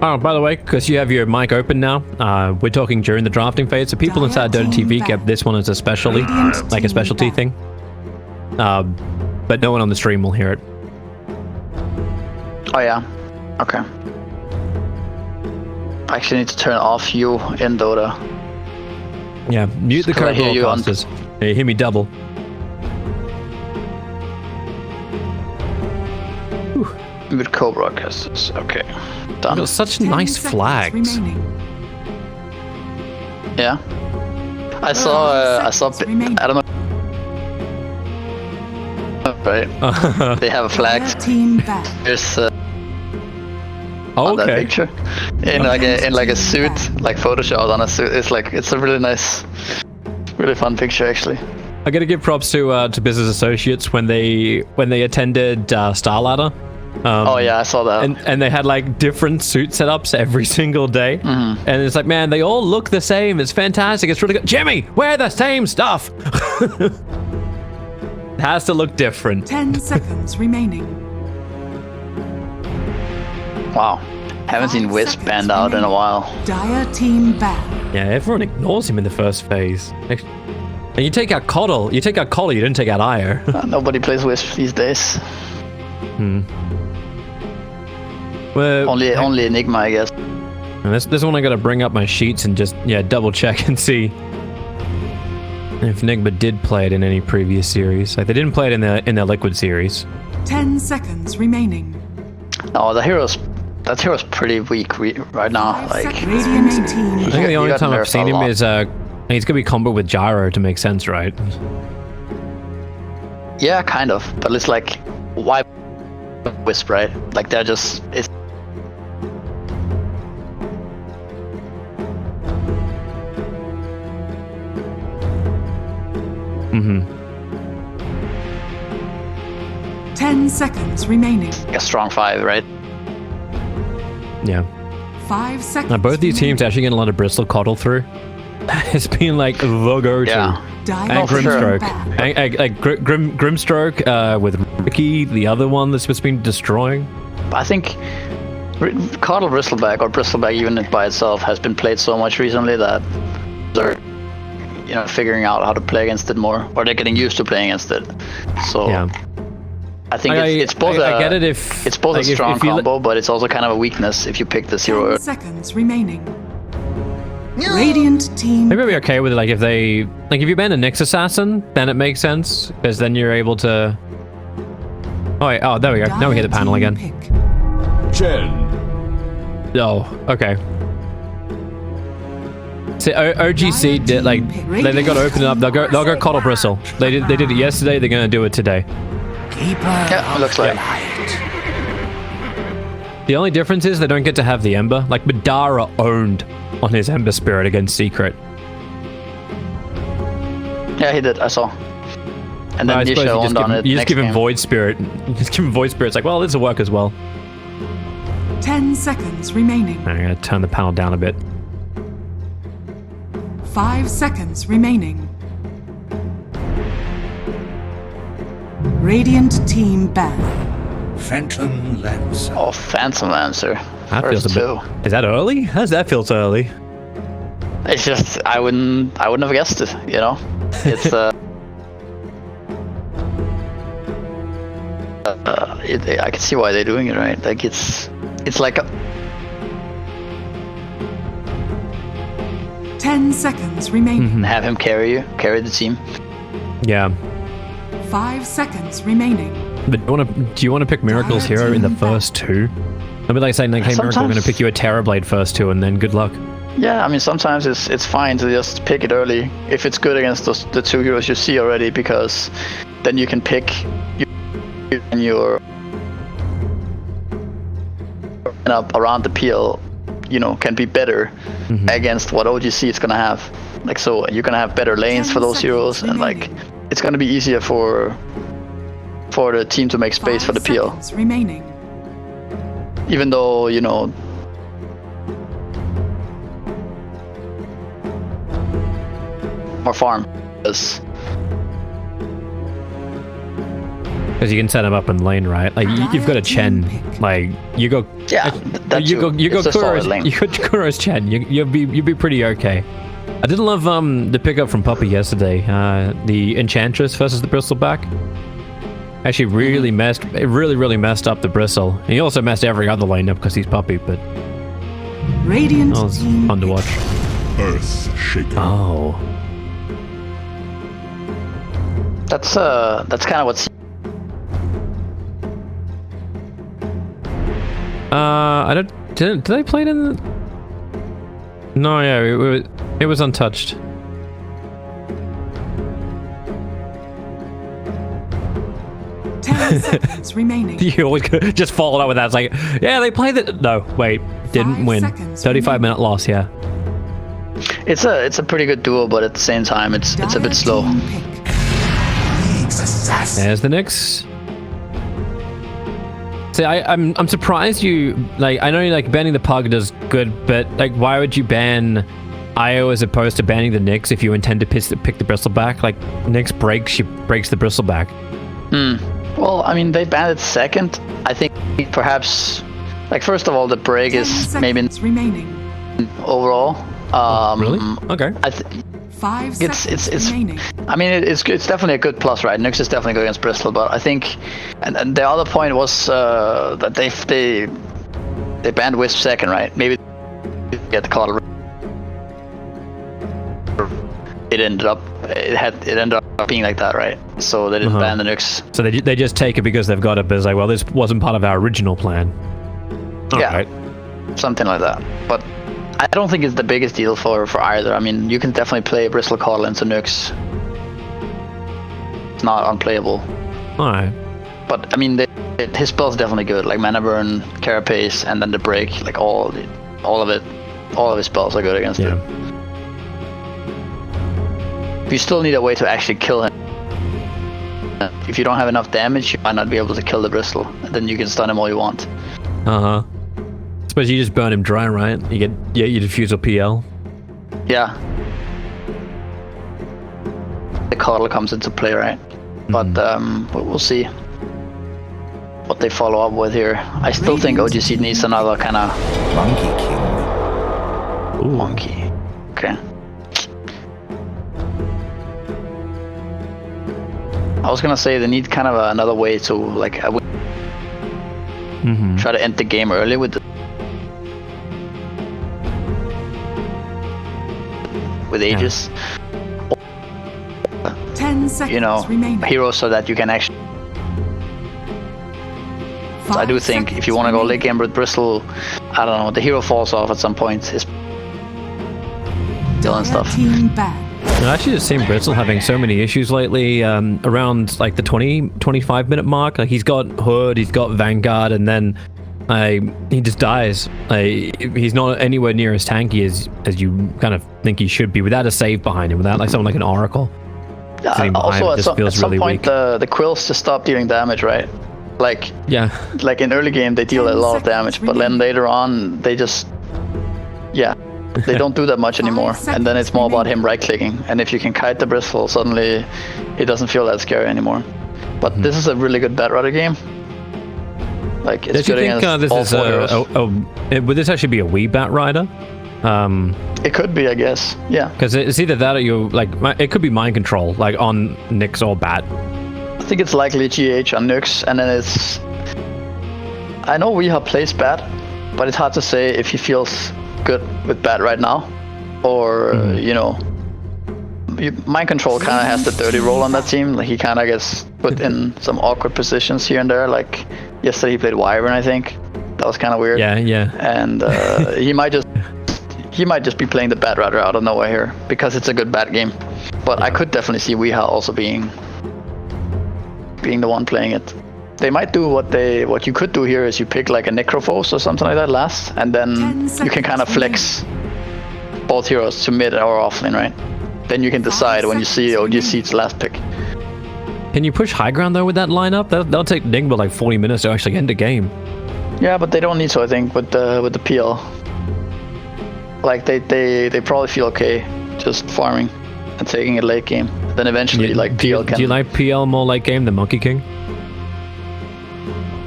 Oh, by the way, because you have your mic open now, we're talking during the drafting phase, so people inside Dota TV get this one as a specialty, like a specialty thing. But no one on the stream will hear it. Oh yeah, okay. I actually need to turn off you in Dota. Yeah, mute the co-broadcasters. You hear me double. Mute co-broadcasters, okay. Done. Got such nice flags. Yeah. I saw, I don't know. Right. They have a flag. There's on that picture. In like a suit, like photoshopped on a suit. It's a really nice, really fun picture actually. I gotta give props to business associates when they attended Star Ladder. Oh yeah, I saw that. And they had like different suit setups every single day. And it's like, man, they all look the same. It's fantastic. It's really good. Jimmy, wear the same stuff. It has to look different. 10 seconds remaining. Wow. Haven't seen Wisp banned out in a while. Dire team back. Yeah, everyone ignores him in the first phase. And you take out Coddle. You take out Collie, you didn't take out Ire. Nobody plays Wisp these days. Well, only Nigma, I guess. And this one I gotta bring up my sheets and just double check and see if Nigma did play it in any previous series. Like they didn't play it in the Liquid series. 10 seconds remaining. No, that hero's pretty weak right now. Like, Radiant team. I think the only time I've seen him is he's gonna be combo with Gyro to make sense, right? Yeah, kind of. But it's like, why Wisp, right? Like they're just 10 seconds remaining. a strong 5, right? Yeah. 5 seconds. Now both these teams actually getting a lot of Bristle Coddle through. It's been like the go-to. Yeah. And Grimstroke. Grimstroke with Ricky, the other one that's just been destroying. I think Coddle Bristleback, or Bristleback even by itself, has been played so much recently that they're figuring out how to play against it more, or they're getting used to playing against it. So yeah. I think it's both it's both a strong combo, but it's also kind of a weakness if you pick the 0. 10 seconds remaining. Radiant team. They might be okay with it, like if you ban a Nyx Assassin, then it makes sense, because then you're able to. Oh wait, there we go. Now we hit the panel again. Jen. Oh, okay. See, OGC did they got to open it up. They'll go Coddle Bristle. They did it yesterday. They're gonna do it today. Yeah, it looks like. The only difference is they don't get to have the Ember. Like Madara owned on his Ember Spirit against Secret. Yeah, he did. I saw. And then you just give him Void Spirit. You just give him Void Spirit. It's like, well, this will work as well. 10 seconds remaining. I'm gonna turn the panel down a bit. 5 seconds remaining. Radiant team back. Phantom Lancer. Oh, Phantom Lancer. That feels a bit. Is that early? How does that feel so early? It's just I wouldn't have guessed it. It's I can see why they're doing it, right? Like it's like a 10 seconds remaining. Have him carry the team. Yeah. 5 seconds remaining. But do you want to pick Miracle's hero in the first 2? I'd be like saying, like, hey, Miracle, we're going to pick you a Terrorblade first 2, and then good luck. Yeah, I mean, sometimes it's fine to just pick it early if it's good against the 2 heroes you see already, because then you can pick your around the PL, can be better against what OGC is gonna have. Like, so you're gonna have better lanes for those heroes, and like it's gonna be easier for the team to make space for the PL. Remaining. Even though more farm. Because you can set him up in lane, right? Like you've got a Chen. Like you go. Yeah, that's you go it's a solid lane. You go Kuro's Chen. You'll be pretty okay. I did love the pickup from Puppy yesterday. The Enchantress versus the Bristleback. Actually, really messed up the Bristle. And he also messed every other lane up because he's Puppy. But Radiant that was team fun to watch. Earth shaker. Oh. That's kind of what's. I don't. Did they play it in? No, yeah, it was untouched. 10 seconds remaining. You always just follow up with that. It's like, yeah, they played it. No, wait, didn't 5 win. seconds 35-minute loss. Yeah. It's a pretty good duo, but at the same time, it's a bit slow. Team pick. There's the Nyx. See, I'm surprised you like. I know you like banning the Pug does good, but like, why would you ban IO as opposed to banning the Nyx if you intend to pick the Bristleback? Like, Nyx breaks the Bristleback. Well, I mean, they banned it second. I think perhaps, like, first of all, the break 10 is maybe seconds remaining. overall. Really? Okay. 5 It's seconds remaining. I mean, it's definitely a good plus, right? Nyx is definitely good against Bristol, but I think, and the other point was that they banned Wisp second, right? Maybe get the call. It ended up being like that, right? So they didn't ban the Nyx. So they just take it because they've got it, but it's like, well, this wasn't part of our original plan. Yeah, Right. something like that. But I don't think it's the biggest deal for either. I mean, you can definitely play Bristle Coddle into Nyx. It's not unplayable. All right. But I mean, his spell's definitely good. Like Mana Burn, Carapace, and then the break. Like all of his spells are good against it. You still need a way to actually kill him. If you don't have enough damage, you might not be able to kill the Bristle. And then you can stun him all you want. Suppose you just burn him dry, right? You diffuse a PL. Yeah. The Coddle comes into play, right? But we'll see what they follow up with here. I still think OGC needs another kind of Monkey King. Ooh. monkey. Okay. I was gonna say they need kind of another way to like try to end the game early with Aegis. 10 seconds You know, remaining. heroes so that you can actually. I do think if you want to go late game with Bristol, I don't know, the hero falls off at some point. It's and stuff. Team back. I've actually just seen Brittle having so many issues lately around like the 25 minute mark. Like he's got Hood, he's got Vanguard, and then he just dies. He's not anywhere near as tanky as you kind of think he should be without a save behind him, without like someone like an Oracle. Also, at some really point, the quills just stop dealing damage, right? Like in early game they deal a lot of damage, but then later on they just they don't do that much anymore, and then it's more about him right-clicking. And if you can kite the Bristle, suddenly it doesn't feel that scary anymore. But this is a really good Batrider game. Like it's good against this all is four heroes. would this actually be a Wii Batrider? It could be, I guess. Yeah. Because it's either that or you like it could be mind control, like on Nyx or Bat. I think it's likely GH on Nyx, and then it's. I know Weeha plays Bat, but it's hard to say if he feels good with Bat right now, or you know, mind control kind of has the dirty role on that team. Like he kind of gets put in some awkward positions here and there. Like yesterday he played Wyvern, I think. That was kind of weird. Yeah. And he might just be playing the Batrider out of nowhere here because it's a good Bat game. But I could definitely see Weeha also being the one playing it. They might do what you could do here is you pick like a Necrophos or something like that last, and then you can kind of flex both heroes to mid or offlane, right? Then you can decide when you see OGC's last pick. Can you push high ground though with that lineup? That'll take Nigma like 40 minutes to actually end the game. Yeah, but they don't need to, I think, with the PL. Like they probably feel okay just farming and taking it late game. Then eventually PL can. Do you like PL more late game than Monkey King?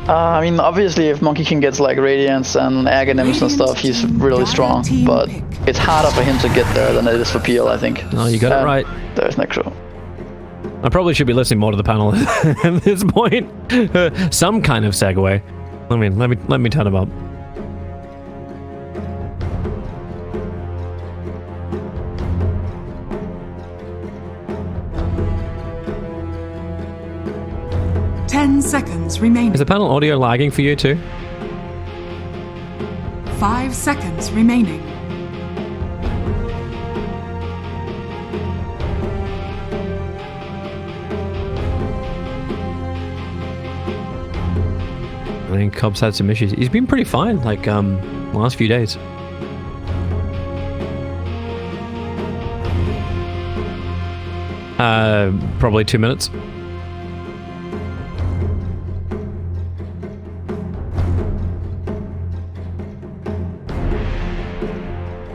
I mean, obviously, if Monkey King gets like Radiance and Aghanim's and stuff, he's really strong. But it's harder for him to get there than it is for PL, I think. Oh, you got it right. There's Necro. I probably should be listening more to the panel at this point. Some kind of segue. Let me turn him up. Seconds remaining. Is the panel audio lagging for you too? 5 seconds remaining. I think Cobb's had some issues. He's been pretty fine, like the last few days. Probably 2 minutes.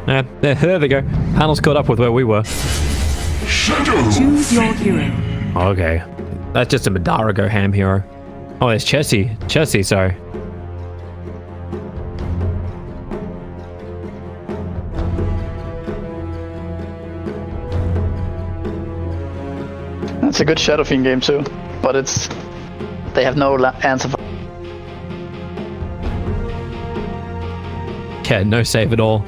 Yeah, there they go. Panel's caught up with where we were. Choose your hero. Okay. That's just a Madara go ham hero. Oh, it's Chessie. Chessie, sorry. It's a good Shadow Fiend game too, but they have no answer for. Yeah, no save at all.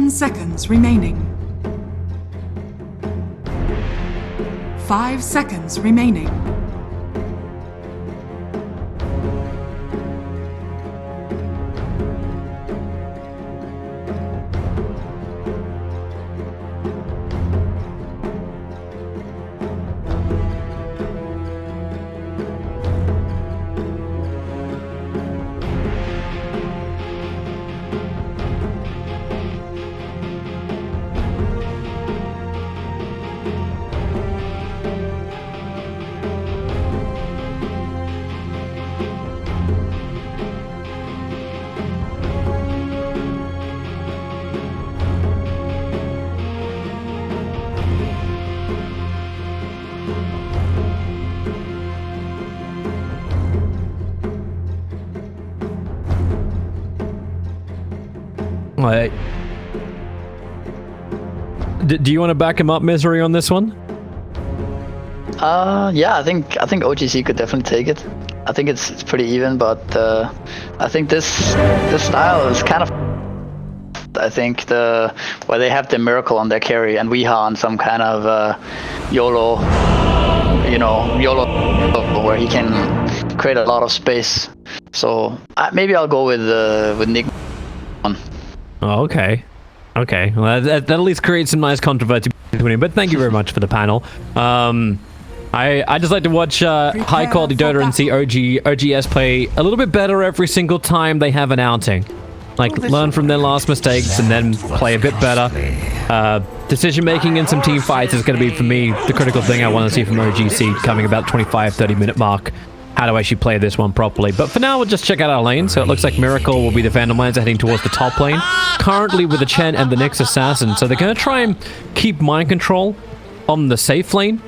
Seconds remaining. 5 seconds remaining. Right. Do you want to back him up, Misery, on this one? Yeah, I think OGC could definitely take it. I think it's pretty even, but I think this style is kind of. I think where they have the Miracle on their carry and Weeha on some kind of YOLO, where he can create a lot of space. So maybe I'll go with Nigma. Oh, okay. Okay. Well, that at least creates some nice controversy between them. But thank you very much for the panel. I just like to watch high quality Dota and see OGS play a little bit better every single time they have an outing. Like, learn from their last mistakes and then play a bit better. Decision making in some team fights is going to be, for me, the critical thing I want to see from OGC coming about 25-30 minute mark. How to actually play this one properly. But for now, we'll just check out our lane. So it looks like Miracle will be the Phantom Lancer heading towards the top lane. Currently with the Chen and the Nyx Assassin. So they're going to try and keep mind control on the safe lane.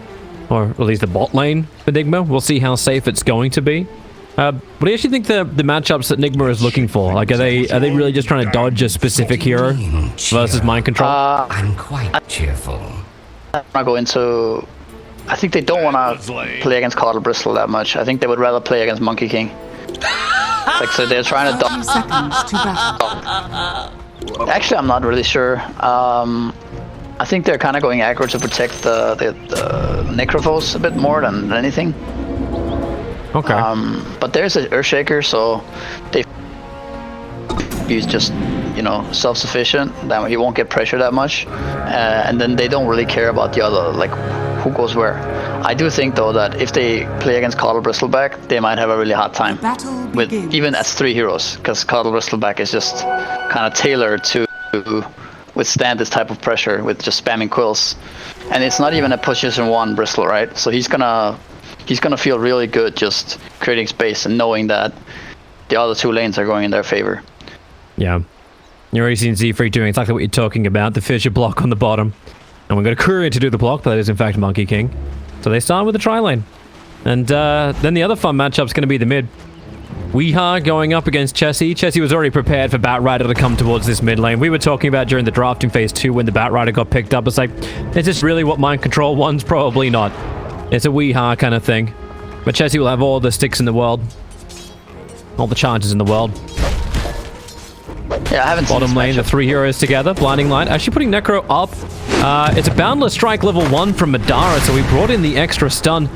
Or at least the bot lane for Nigma. We'll see how safe it's going to be. What do you actually think the matchups that Nigma is looking for? Like, are they really just trying to dodge a specific hero versus mind control? I'm quite cheerful. I'm not going to. I think they don't want to play against Cardle Bristle that much. I think they would rather play against Monkey King. Like, so they're trying to dodge. Seconds to battle. Actually, I'm not really sure. I think they're kind of going aggro to protect the Necrophos a bit more than anything. Okay. But there's an Earthshaker, so they he's just, self-sufficient. That he won't get pressure that much, and then they don't really care about the other, like, who goes where. I do think though that if they play against Cardle Bristleback, they might have a really hard time with even as 3 heroes, because Cardle Bristleback is just kind of tailored to withstand this type of pressure with just spamming quills. and it's not even a position 1 Bristle, right? So he's gonna feel really good just creating space and knowing that the other 2 lanes are going in their favor. Yeah. You're already seeing Z3 doing exactly what you're talking about. The Fissure block on the bottom. And we've got a Courier to do the block, but that is in fact Monkey King. So they start with the tri-lane. And then the other fun matchup's going to be the mid. Weeha going up against Chessie. Chessie was already prepared for Batrider to come towards this mid lane. We were talking about during the drafting phase 2 when the Batrider got picked up. It's like, is this really what Mind Control wants? Probably not. It's a Weeha kind of thing. But Chessie will have all the sticks in the world. All the charges in the world. Yeah, I haven't seen Bottom lane, the 3 heroes together. Blinding Light. Actually putting Necro up. It's a Boundless Strike level 1 from Madara, so he brought in the extra stun.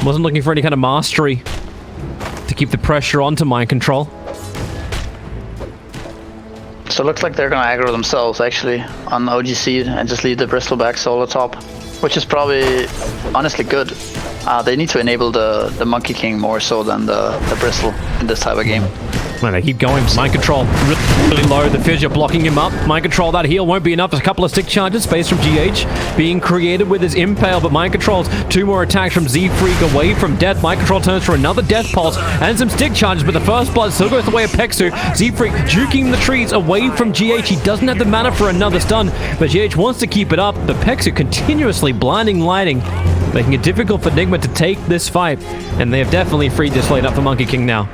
Wasn't looking for any kind of mastery to keep the pressure onto Mind Control. So it looks like they're gonna aggro themselves actually on OGC and just leave the Bristleback solo top, which is probably honestly good. They need to enable the Monkey King more so than the Bristle in this type of game. Man, they keep going. Mind Control really low. The Fissure blocking him up. Mind Control, that heal won't be enough. There's a couple of stick charges. Space from GH being created with his Impale, but Mind Control's 2 more attacks from Z-Freak away from death. Mind Control turns for another Death Pulse and some stick charges, but the first blood still goes the way of Pexu. Z-Freak juking the trees away from GH. He doesn't have the mana for another stun, but GH wants to keep it up. But Pexu continuously blinding lighting, making it difficult for Nigma to take this fight, and they have definitely freed this lane up for Monkey King now.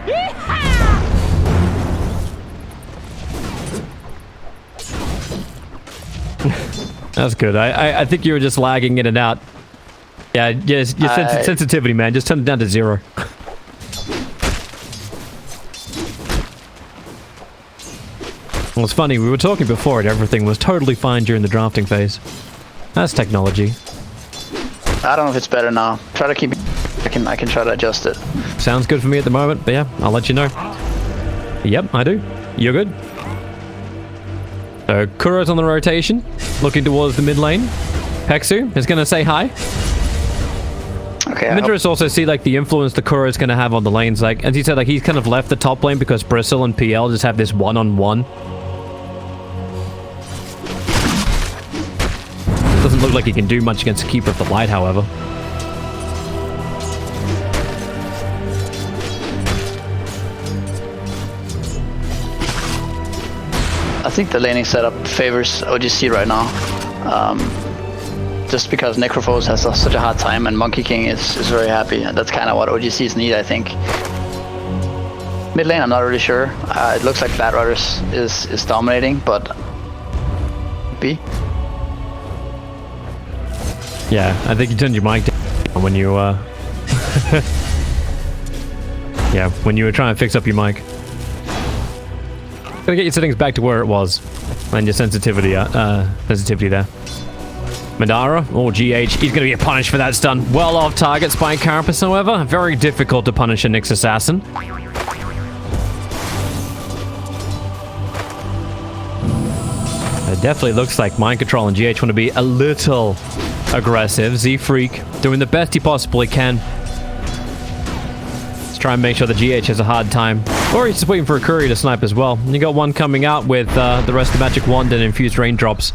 That's good. I think you were just lagging in and out. Yeah, yes, your sensitivity, man. Just turn it down to 0. Well, it's funny. We were talking before and everything was totally fine during the drafting phase. That's technology. I don't know if it's better now. Try to keep it. I can try to adjust it. Sounds good for me at the moment, but yeah, I'll let you know. Yep, I do. You're good. So, Kuro's on the rotation, looking towards the mid lane. Pexu is going to say hi. Okay. I'm interested to also see like the influence the Kuro is going to have on the lanes. Like, as you said, like he's kind of left the top lane because Bristle and PL just have this one-on-one. Doesn't look like he can do much against Keeper of the Light, however. I think the laning setup favors OGC right now. Just because Necrophos has such a hard time and Monkey King is very happy. And that's kind of what OGCs need, I think. Mid lane, I'm not really sure. It looks like Batriders is dominating, but... B? Yeah, I think you turned your mic down when you, yeah, when you were trying to fix up your mic. Gotta get your settings back to where it was. And your sensitivity there. Madara, or GH, he's gonna get punished for that stun. Well off target, Spike Carapace, however. Very difficult to punish a Nyx Assassin. It definitely looks like Mind Control and GH want to be a little aggressive. Z-Freak doing the best he possibly can. Let's try and make sure the GH has a hard time. Or he's just waiting for a Courier to snipe as well. And you got one coming out with the rest of Magic Wand and Infused Raindrops.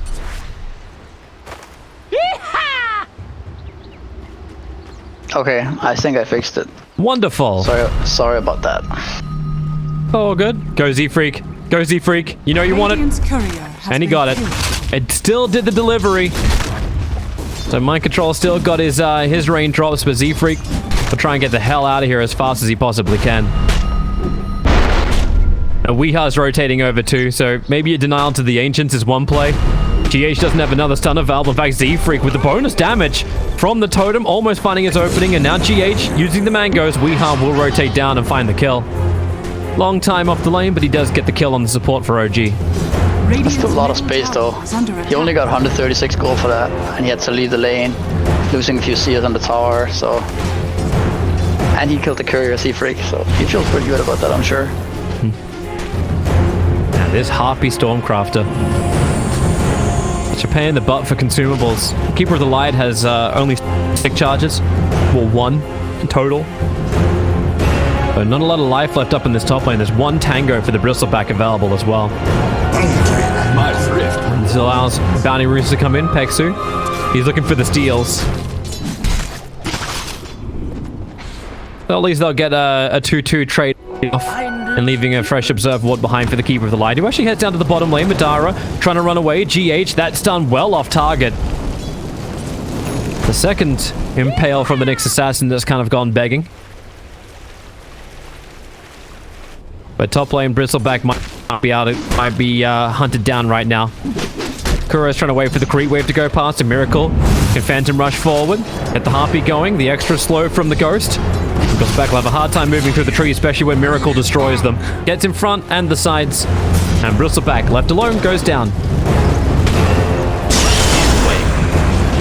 Okay, I think I fixed it. Wonderful. Sorry about that. Oh, good. Go Z-Freak. Go Z-Freak. You know you want it. And he got it. It still did the delivery. So Mind Control still got his raindrops, but Z-Freak will try and get the hell out of here as fast as he possibly can. Now Weeha's rotating over too, so maybe a denial to the Ancients is one play. GH doesn't have another stun available. In fact, Z-Freak with the bonus damage from the totem, almost finding his opening, and now GH using the mangoes. Weeha will rotate down and find the kill. Long time off the lane, but he does get the kill on the support for OG. That's still a lot of space though. He only got 136 gold for that, and he had to leave the lane, losing a few seers on the tower, so... And he killed the courier Z-Freak, so he feels pretty good about that, I'm sure. Now this Harpy Stormcrafter. They're paying the butt for consumables. Keeper of the Light has only stick charges. Well, 1 in total. But not a lot of life left up in this top lane. There's 1 Tango for the Bristleback available as well. This allows Bounty Roost to come in. Pexu He's looking for the steals. So at least they'll get a 2-2 trade off and leaving a fresh observer ward behind for the keeper of the light, who actually heads down to the bottom lane. Madara trying to run away. GH, that's done well off target. The second impale from the Nyx assassin that's kind of gone begging. But top lane Bristleback might be hunted down right now. Kuro's trying to wait for the creep wave to go past. A Miracle can Phantom Rush forward. Get the Harpy going. The extra slow from the Ghost. Bristleback will have a hard time moving through the tree, especially when Miracle destroys them. Gets in front and the sides. And Bristleback, left alone, goes down.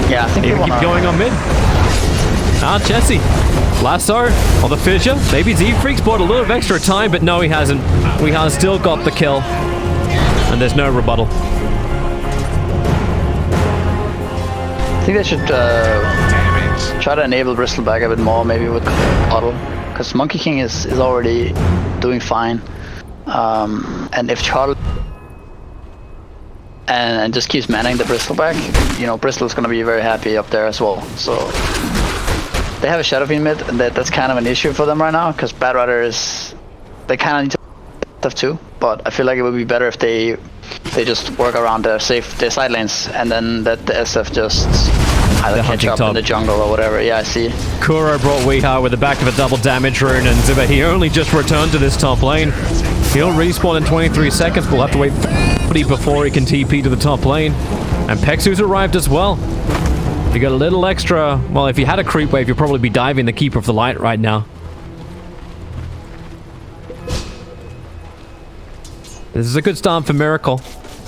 Yeah, I think He keep going on mid. Jesse. Lasso or the fissure. Maybe Z-Freak's bought a little of extra time, but no, he hasn't. We have still got the kill. And there's no rebuttal. I think they should try to enable Bristleback a bit more, maybe with Puddle, because Monkey King is already doing fine. And if Charlie and just keeps manning the Bristleback, you know, Bristle's gonna be very happy up there as well. So they have a Shadow Fiend mid, and that's kind of an issue for them right now, because Bad Rider is, they kind of need to stuff too. But I feel like it would be better if they just work around their side lanes, and then let the SF just either catch up in the jungle or whatever. Yeah, I see. Kuro brought Weeha with the back of a double damage rune, and Ziba, he only just returned to this top lane. He'll respawn in 23 seconds. We'll have to wait 40 before he can TP to the top lane. And Pexu's arrived as well. You got a little extra. Well, if you had a creep wave, you'd probably be diving the Keeper of the Light right now. This is a good start for Miracle.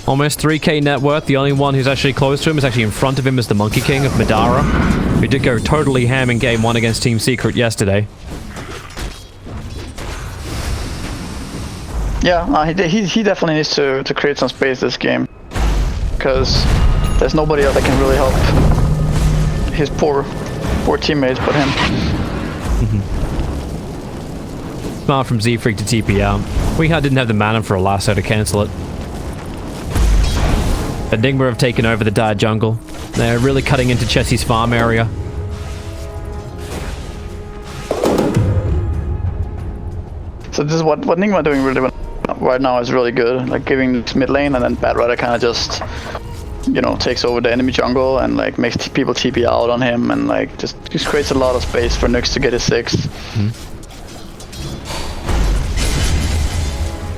Almost 3k net worth. The only one who's actually close to him is actually in front of him is the Monkey King of Madara, who did go totally ham in game 1 against Team Secret yesterday. Yeah, he definitely needs to create some space this game, because there's nobody else that can really help his poor teammates but him. Smart from Z-Freak to TP out. Weeha didn't have the mana for a lasso to cancel it. But Nigma have taken over the dire jungle. They're really cutting into Chessie's farm area. So this is what Nigma doing really well right now is really good. Like giving this mid lane, and then Bad Rider kind of just, you know, takes over the enemy jungle and like makes people TP out on him, and like just creates a lot of space for Nyx to get his 6th.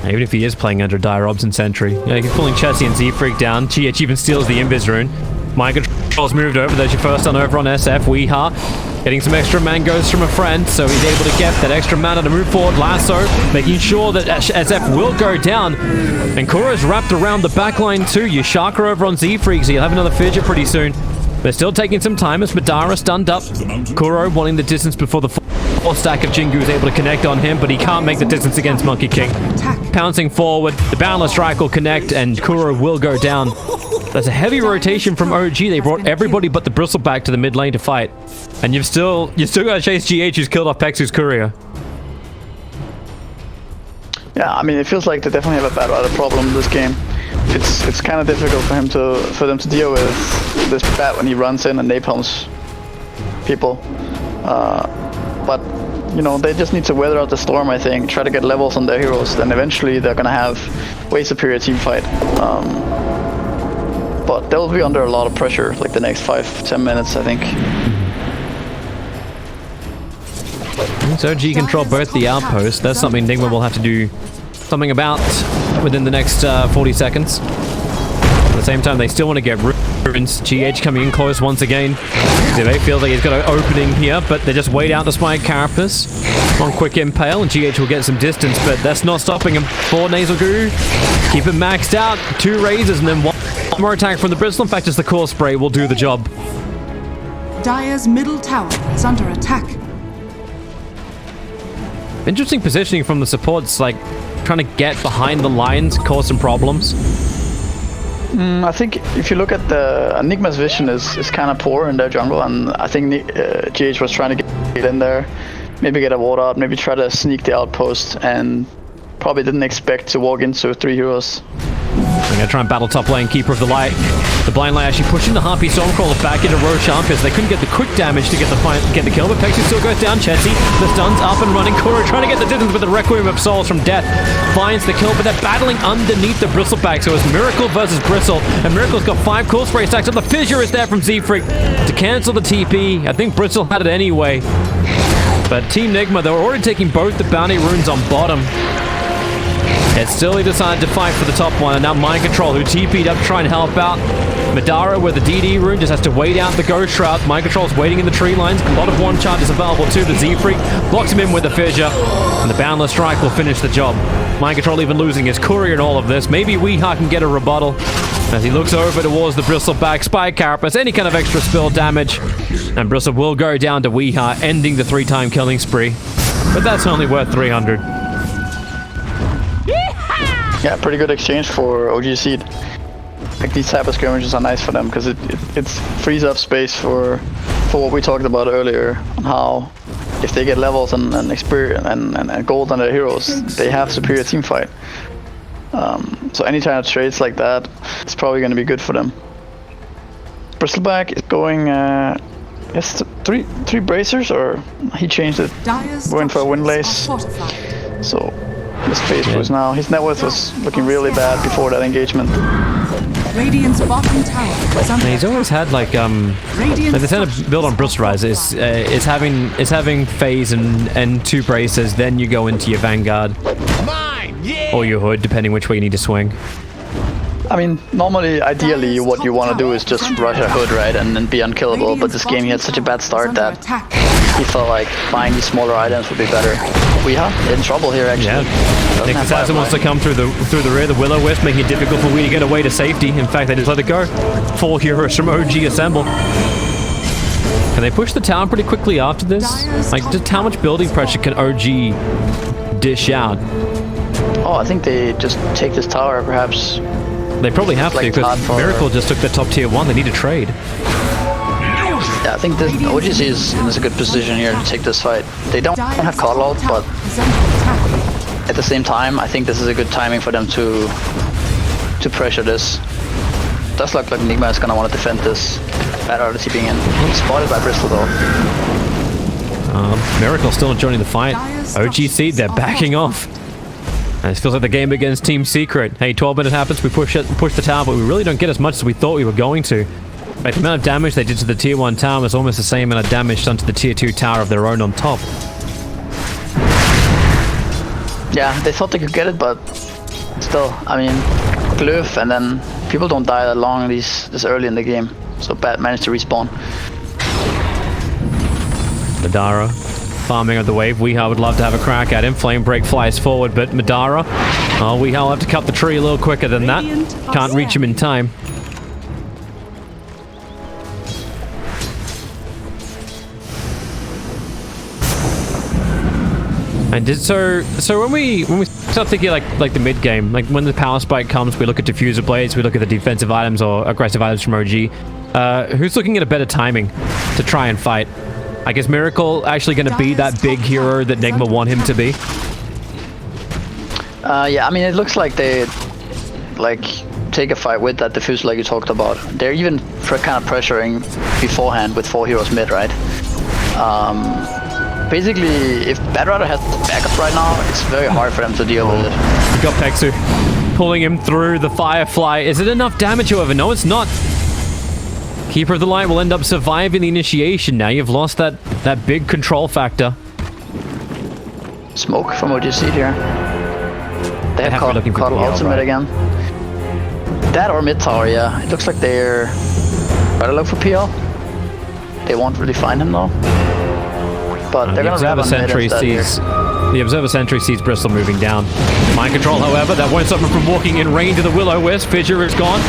Even if he is playing under Dire Obs and Sentry. Yeah, he's pulling Chessie and Z-Freak down. GH even steals the Invis rune. Mind Control's moved over. There's your first done over on SF. Weeha getting some extra mangoes from a friend, so he's able to get that extra mana to move forward. Lasso making sure that SF will go down. And Kuro's wrapped around the backline too. Yashaka over on Z-Freak, so you'll have another fidget pretty soon. They're still taking some time as Madara stunned up. Kuro wanting the distance before the full stack of Jingu is able to connect on him, but he can't make the distance against Monkey King. Pouncing forward, the Boundless Strike will connect, and Kuro will go down. That's a heavy rotation from OG. They brought everybody but the Bristleback to the mid lane to fight. And you've still got to chase GH, who's killed off Pexu's courier. Yeah, I mean, it feels like they definitely have a Bad Rider problem this game. It's kind of difficult for them to deal with this bat when he runs in and napalms people. But you know, they just need to weather out the storm, I think, try to get levels on their heroes, then eventually they're gonna have way superior team fight. But they'll be under a lot of pressure like the next 5-10 minutes, I think. So G control both the outposts. That's something Nigma will have to do something about within the next 40 seconds. At the same time, they still want to get runes. GH coming in close once again. Zive feels like he's got an opening here, but they just wait out the Spike Carapace. One quick impale, and GH will get some distance, but that's not stopping him. 4 Nasal Goo. Keep it maxed out. 2 raises, and then one more attack from the Bristle. In fact, just the Core Spray will do the job. Dire's middle tower is under attack. Interesting positioning from the supports, like trying to get behind the lines, cause some problems. I think if you look at the Nigma's vision is kind of poor in their jungle, and I think GH was trying to get in there, maybe get a ward out, maybe try to sneak the outpost, and probably didn't expect to walk into 3 heroes They're going to try and battle top lane, Keeper of the Light. The Blind Light actually pushing the Harpy Stormcrawler back into Roshan because they couldn't get the quick damage to get the kill, but Pexu still goes down. Chetzy, the stun's up and running. Kura trying to get the distance, but the Requiem of Souls from Death finds the kill, but they're battling underneath the Bristleback, so it's Miracle versus Bristle, and Miracle's got 5 Cool Spray stacks, and the Fissure is there from Z-Freak to cancel the TP. I think Bristle had it anyway, but Team Nigma, they were already taking both the bounty runes on bottom. Yet still he decided to fight for the top one, and now Mind Control, who TP'd up to try and help out. Madara with the DD rune just has to wait out the Ghost Shroud. Mind Control's waiting in the tree lines. A lot of one charges available too. The Z-Freak blocks him in with the Fissure, and the Boundless Strike will finish the job. Mind Control even losing his courier in all of this. Maybe Weeha can get a rebuttal as he looks over towards the Bristleback. Spike Carapace, any kind of extra spill damage, and Bristle will go down to Weeha, ending the 3-time killing spree. But that's only worth 300. Yeah, pretty good exchange for OG Seed. Like, these type of skirmishes are nice for them because it frees up space for what we talked about earlier on how if they get levels and experience and gold on their heroes, they have superior team fight. So any kind of trades like that, it's probably going to be good for them. Bristleback is going, yes, three bracers, or he changed it, going for a Windlace. So this phase was now, his net worth was looking really bad before that engagement. Radiant's bottom tower is under He's always had like the standard build on Bristle Rise is having phase and 2 braces, then you go into your Vanguard or your Hood, depending which way you need to swing. I mean, normally, ideally, what you want to do is just rush a Hood, right, and then be unkillable, but this game he had such a bad start that he felt like buying these smaller items would be better. Weeha in trouble here, actually. Yeah. Nick Assassin wants to come through the rear, the Will-O-Wisp, making it difficult for Wee to get away to safety. In fact, they just let it go. 4 heroes from OG assemble. Can they push the tower pretty quickly after this? Like, just how much building pressure can OG dish out? Oh, I think they just take this tower, perhaps. They probably have to, because Miracle just took the top tier 1. They need a trade. Yeah, I think this OGC is in a good position here to take this fight. They don't have Coddle out, but at the same time, I think this is a good timing for them to pressure this. Does look like Nigma is gonna want to defend this. Bad RDT being in. Spotted by Bristle though. Miracle still joining the fight. OGC, they're backing off. And it feels like the game against Team Secret. Hey, 12 minutes happens, we push the tower, but we really don't get as much as we thought we were going to. Like, the amount of damage they did to the tier 1 tower was almost the same amount of damage done to the tier 2 tower of their own on top. Yeah, they thought they could get it, but still, I mean, Glyph, and then people don't die that long this early in the game. So Bat managed to respawn. Madara farming of the wave. Weeha would love to have a crack at him. Flame Break flies forward, but Madara, Weeha will have to cut the tree a little quicker than that. Can't reach him in time. And so when we start thinking like the mid game, like when the power spike comes, we look at diffuser blades, we look at the defensive items or aggressive items from OG. Who's looking at a better timing to try and fight? I guess Miracle actually going to be that big hero that Nigma want him to be. Yeah, I mean, it looks like they take a fight with that diffuser like you talked about. They're even kind of pressuring beforehand with 4 heroes mid, right? Basically, if Batrider has backup right now, it's very hard for them to deal with it. We got Pexu pulling him through the Firefly. Is it enough damage, however? No, it's not. Keeper of the Light will end up surviving the initiation. Now you've lost that big control factor. Smoke from OGC here. They have Coddle ultimate again. That or mid tower, yeah. It looks like they're trying to look for PL. They won't really find him though. But they're gonna grab the Observer Sentry sees Bristle moving down. Mind Control, however, that won't stop him from walking in range of the Will-O-Wisp. Fissure is gone.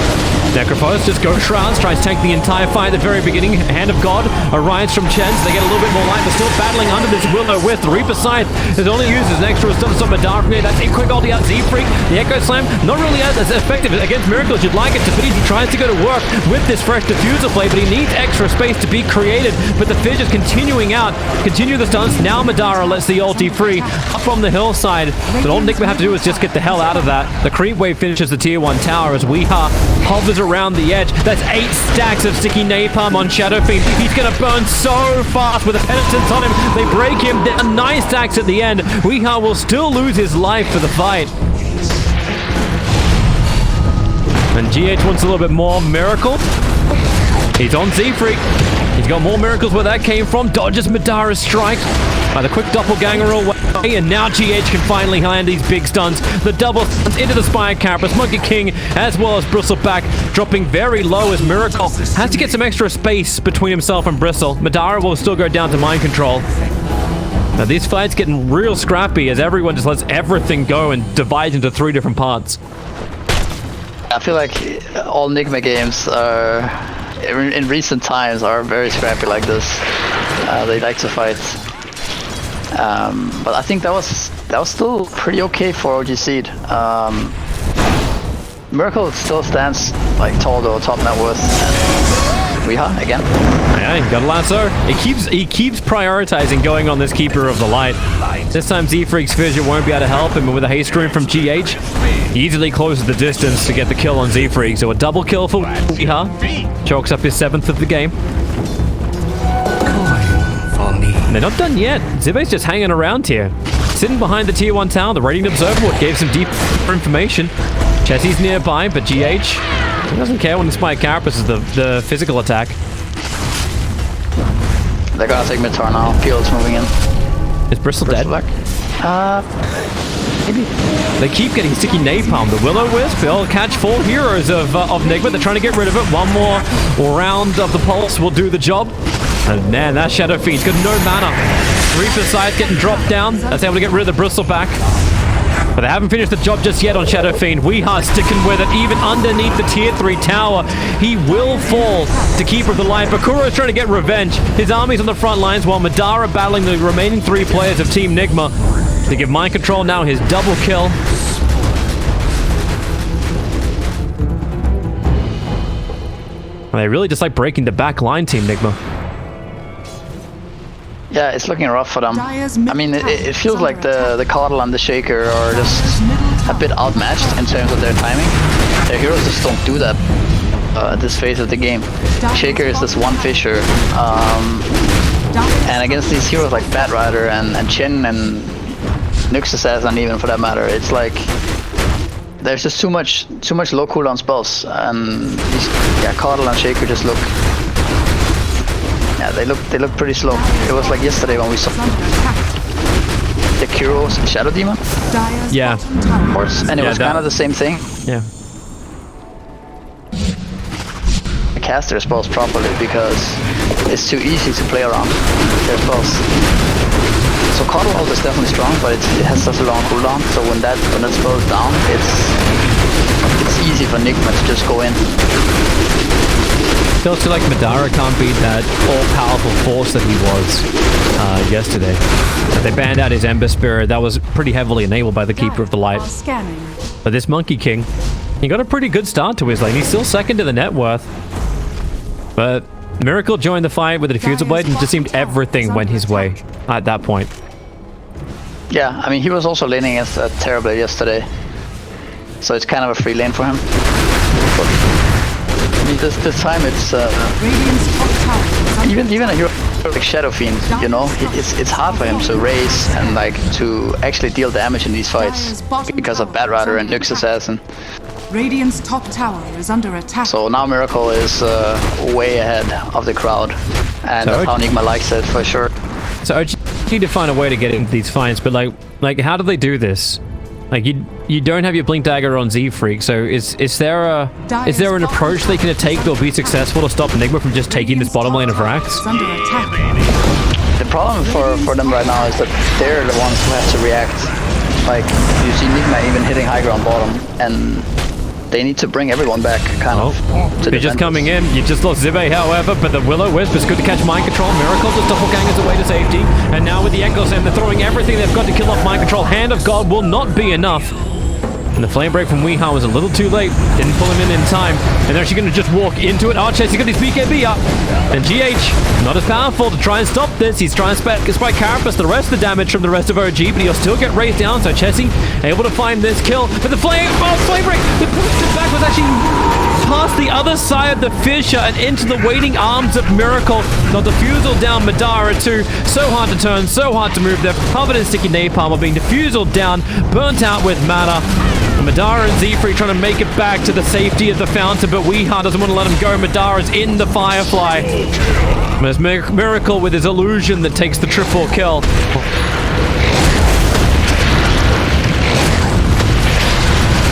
Necrophos just goes Shrouds, tries to tank the entire fight at the very beginning. Hand of God arrives from Chens. They get a little bit more light, but still battling under this Will-O-Wisp. The Reaper Scythe is only used as an extra stun to stop Madara from here. That's a quick ulti out Z-Freak. The Echo Slam, not really as effective against Miracle as you'd like it to be. He tries to go to work with this fresh diffuser play, but he needs extra space to be created. But the Fissure's continuing out. Continue the stunts. Now Madara lets the ulti free. up from the hillside. But all Nigma have to do is just get the hell out of that. The creep wave finishes the tier 1 tower as Weeha hovers around the edge. That's 8 stacks of sticky napalm on Shadow Fiend. He's going to burn so fast with a penitence on him. They break him down 9 stacks at the end. Weeha will still lose his life for the fight. And GH wants a little bit more. Miracle. He's on Z-Freak. He's got more miracles where that came from. Dodges Madara's strike by the quick doppelganger away. And now GH can finally land these big stuns. The double stuns into the Spire Carapace. Monkey King as well as Bristleback dropping very low as Miracle has to get some extra space between himself and Bristle. Madara will still go down to mind control. Now these fights getting real scrappy as everyone just lets everything go and divides into 3 different parts. I feel like all Nigma games are, in recent times, are very scrappy like this. They like to fight, but I think that was still pretty okay for OG Seed. Miracle still stands like tall though, top net worth. Weeha again. Yeah, got a lasso. He keeps prioritizing going on this Keeper of the Light. This time Z-Freak's Fissure won't be able to help him, and with a haste rune from GH, he easily closes the distance to get the kill on Z-Freak. So a double kill for Weeha. Chalks up his 7th of the game. And they're not done yet. Zibe's just hanging around here. Sitting behind the tier 1 tower, the Radiant Observer gave some deep information. Chessie's nearby, but GH, he doesn't care when the Spike Carapace is the physical attack. They're gonna take mid-tower now. Field's moving in. Is Bristle dead? Maybe. They keep getting sticky napalm. The Will-O-Wisp, they'll catch 4 heroes of Nigma. They're trying to get rid of it. One more round of the pulse will do the job. And man, that Shadow Fiend's got no mana. Reaper side getting dropped down. That's able to get rid of the Bristleback. But they haven't finished the job just yet on Shadow Fiend. Weeha sticking with it, even underneath the tier 3 tower. He will fall to Keeper of the Light. Bakura is trying to get revenge. His army's on the front lines while Madara battling the remaining 3 players of Team Nigma. To give mind control now his double kill. And they really just like breaking the back line, Team Nigma. Yeah, it's looking rough for them. I mean, it feels like the Coddle and the Shaker are just a bit outmatched in terms of their timing. Their heroes just don't do that at this phase of the game. Shaker is this one Fissure, and against these heroes like Batrider and Chin and Nyx Assassin even for that matter, it's like there's just too much low cooldown spells, and these Coddle and Shaker just look. Yeah, they look pretty slow. It was like yesterday when we saw the Kuro's Shadow Demon. Yeah. Of course, and it was kind of the same thing. Yeah. I cast their spells properly because it's too easy to play around their spells. So Coddle ult is definitely strong, but it has such a long cooldown. So when that spell is down, it's easy for Nigma to just go in. Still feel like Madara can't beat that all-powerful force that he was yesterday. They banned out his Ember Spirit. That was pretty heavily enabled by the Keeper of the Light. But this Monkey King, he got a pretty good start to his lane. He's still second to the net worth. But Miracle joined the fight with a Diffusal Blade, and it just seemed everything went his way at that point. Yeah, I mean, he was also laning against Terrorblade yesterday. So it's kind of a free lane for him. But I mean, this time it's even a hero like Shadow Fiend, you know, it's hard for him to raise and like to actually deal damage in these fights because of Batrider and Nyx Assassin. Radiant's top tower is under attack. So now Miracle is way ahead of the crowd, and that's how Nigma likes it for sure. So I just need to find a way to get into these fights, but like how do they do this? Like you don't have your Blink Dagger on Z-Freak, so is there an approach they can take that'll be successful to stop Nigma from just taking this bottom lane of Rax? The problem for them right now is that they're the ones who have to react. Like you see Nigma even hitting high ground bottom, and they need to bring everyone back, kind of. They're just coming in. You just lost Zibe, however, but the Will-O-Wisp is good to catch mind control. Miracle just doppelgangers away to safety. And now with the Echo Slam, they're throwing everything they've got to kill off mind control. Hand of God will not be enough. And the flame break from Weeha was a little too late. Didn't pull him in time. And they're actually going to just walk into it. Chessy got his BKB up. And GH, not as powerful to try and stop this. He's trying to spike Carapace the rest of the damage from the rest of OG, but he'll still get raised down. So Chessy able to find this kill. But the flame break, the push back was actually past the other side of the fissure and into the waiting arms of Miracle. Got the Defusal down Madara too. So hard to turn, so hard to move. They're covered in sticky napalm while being Defusal down, burnt out with mana. Madara and Z3 trying to make it back to the safety of the fountain, but Weeha doesn't want to let him go. Madara's in the Firefly. There's Miracle with his illusion that takes the triple kill.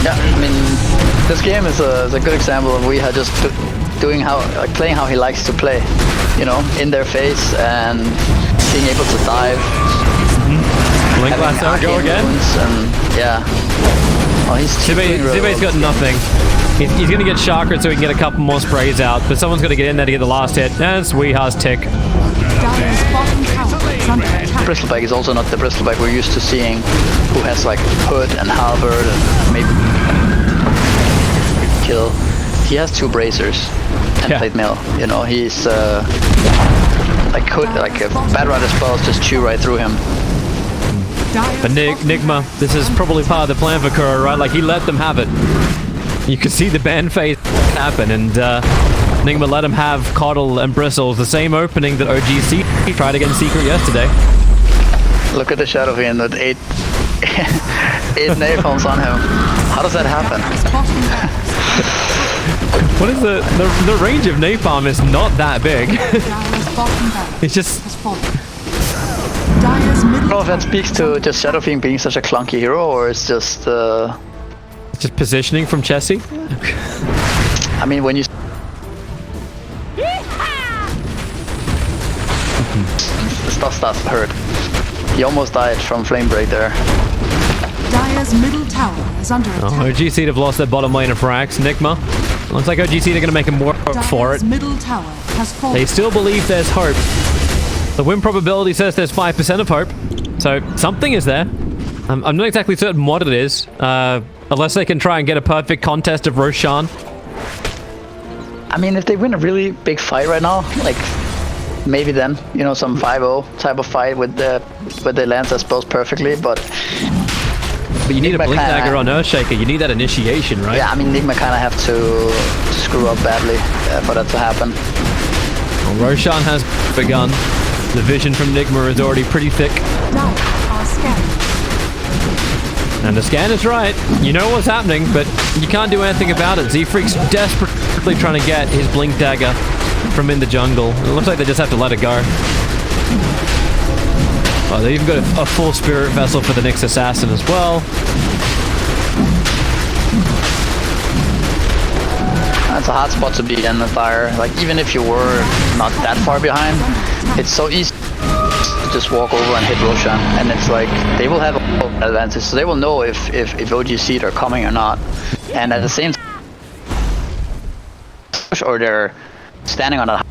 Yeah, I mean, this game is a good example of Weeha just playing how he likes to play. You know, in their face and being able to dive. Blink last out, go again. And, yeah. Oh, Zibe's got nothing. He's going to get chakra so he can get a couple more sprays out, but someone's going to get in there to get the last hit. And it's Weeha's tick. Bristleback is also not the Bristleback we're used to seeing, who has like hood and halberd and maybe kill. He has 2 bracers and plate mail. You know, he's like a Bad Rider spells just chew right through him. But Nigma, this is probably part of the plan for Kuro, right? Like, he let them have it. You can see the band phase happen, and Nigma let him have Coddle and Bristles, the same opening that OGC tried against Secret yesterday. Look at the Shadow Fiend with 8 napalms on him. How does that happen? What is the range of napalm is not that big. It's just... I don't know if that speaks to just Shadow Fiend being such a clunky hero, or it's just... It's just positioning from Chessy? I mean, when you... Stuff starts to hurt. He almost died from Flame Break there. Dire's middle tower is under attack. OGC have lost their bottom lane of Frax. Nigma. Looks like OGC they're going to make him work for it. Middle tower has fallen. They still believe there's hope. The win probability says there's 5% of hope. So something is there. I'm not exactly certain what it is. Unless they can try and get a perfect contest of Roshan. I mean, if they win a really big fight right now, like maybe then, you know, some 5-0 type of fight with they land their spells perfectly, but you need Nigma a Blink Dagger on Earthshaker. You need that initiation, right? Yeah, I mean, Nigma kind of have to screw up badly for that to happen. Well, Roshan has begun. The vision from Nigma is already pretty thick. And the scan is right. You know what's happening, but you can't do anything about it. Z-Freak's desperately trying to get his Blink Dagger from in the jungle. It looks like they just have to let it go. Oh, they even got a full Spirit Vessel for the Nyx Assassin as well. That's a hot spot to be in the fire. Like, even if you were not that far behind, it's so easy to just walk over and hit Roshan. And it's like, they will have an advantage, so they will know if OGC are coming or not. And at the same time, or they're standing on a,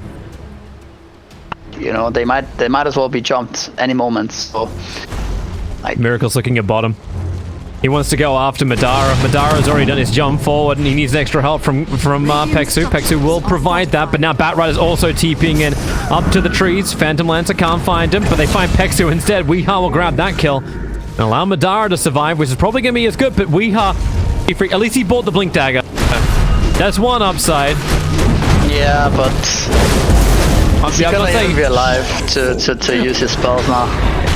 you know, they might as well be jumped any moment. So, like, Miracle's looking at bottom. He wants to go after Madara. Madara's already done his jump forward, and he needs extra help from Peksu. Peksu will provide that, but now Batrider's also TPing in up to the trees. Phantom Lancer can't find him, but they find Peksu instead. Weeha will grab that kill and allow Madara to survive, which is probably going to be as good, but Weeha, at least he bought the Blink Dagger. That's one upside. Yeah, but he's gonna even be alive to use his spells now.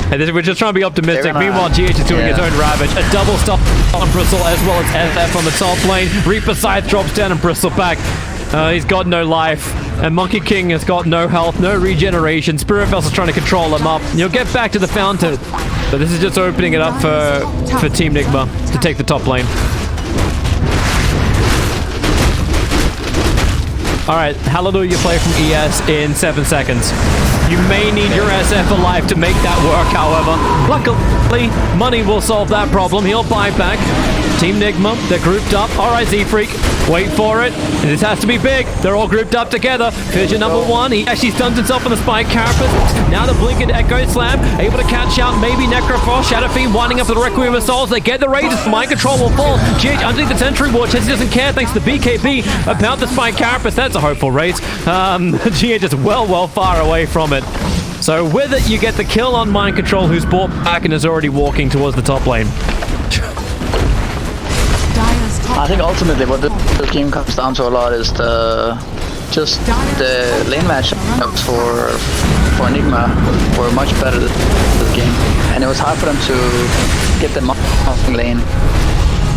And we're just trying to be optimistic. Meanwhile, GH is doing his own Ravage. A double stop on Bristle as well as SF on the top lane. Reaper Scythe drops down and Bristle back. He's got no life. And Monkey King has got no health, no regeneration. Spirit Vessel's trying to control him up. You'll get back to the fountain. But this is just opening it up for Team Nigma to take the top lane. Alright, Hallelujah play from ES in 7 seconds. You may need your SF alive to make that work, however. Luckily, money will solve that problem. He'll buy back. Team Nigma, they're grouped up. All right, Z-Freak, wait for it. This has to be big. They're all grouped up together. Fissure number 1, he actually stuns himself on the Spike Carapace. Now the Blinking Echo Slam, able to catch out maybe Necrophos. Shadow Fiend winding up with the Requiem of Souls. They get the Rages. Mind Control will fall. GH underneath the Sentry Ward. Chessie doesn't care thanks to the BKB about the Spike Carapace. That's a hopeful race. GH is well far away from it. So with it, you get the kill on Mind Control, who's brought back and is already walking towards the top lane. I think ultimately what this game comes down to a lot is the lane matchups for Nigma were much better this game, and it was hard for them to get the Mountain lane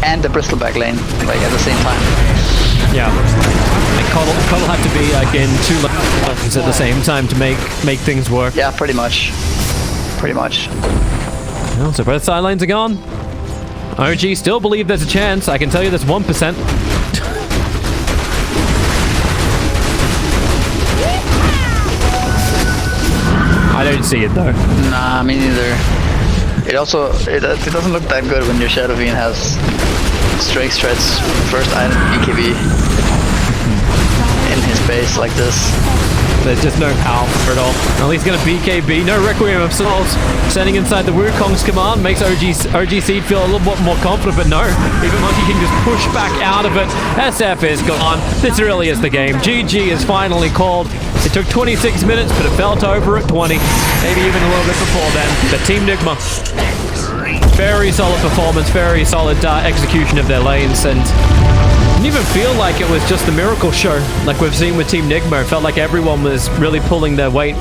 and the Bristleback lane like at the same time. Yeah, and Cuddle had to be like in 2 lanes at the same time to make things work. Yeah, pretty much. Well, so both side lanes are gone. OG still believe there's a chance. I can tell you there's 1%. I don't see it though. Nah, me neither. It doesn't look that good when your Shadow Fiend has Strike Threats first item BKB in his base like this. There's just no power for it all. Well, he's going to BKB. No Requiem of Souls. Standing inside the Wukong's command makes OG Seed feel a little bit more confident, but no. Even Monkey King just push back out of it. SF is gone. This really is the game. GG is finally called. It took 26 minutes, but it felt over at 20. Maybe even a little bit before then. But Team Nigma, very solid performance, very solid execution of their lanes, and didn't even feel like it was just the miracle show like we've seen with Team Nigma. It felt like everyone was really pulling their weight